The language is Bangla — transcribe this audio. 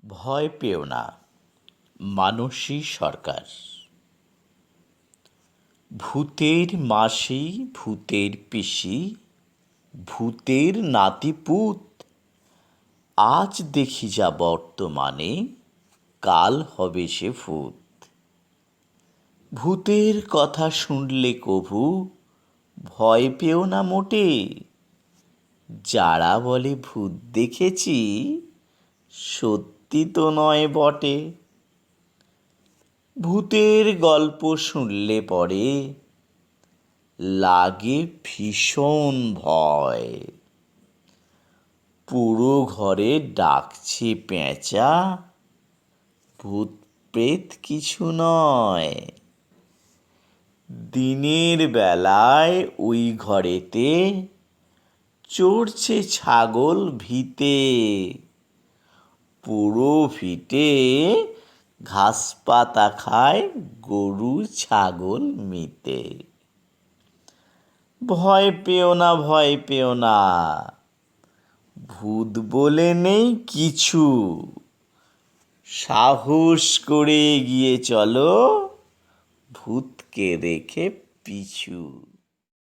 ভয় পেও না। মানসী সরকার। ভূতের মাসি, ভূতের পিসি, ভূতের নাতিপুত, আজ দেখি যা বর্তমানে, কাল হবে সে ভূত। ভূতের কথা শুনলে কভু ভয় পেও না মোটে। যারা বলে ভূত দেখেছি, সত্যি তো নয় বটে। ভূতের গল্প শুনলে পরে লাগে ভীষণ ভয়। পুরো ঘরে ডাকছে পেঁচা, ভূত প্রেত কিছু নয়। দিনের বেলায় ওই ঘরেতে চড়ছে ছাগল ভিতে। পুরো ভিটে ঘাস পাতা খায় গরু ছাগল মিতে। ভয় পেও না, ভয় পেও না, ভূত বলে নেই কিছু। সাহস করে এগিয়ে চলো, ভূতকে রেখে পিছু।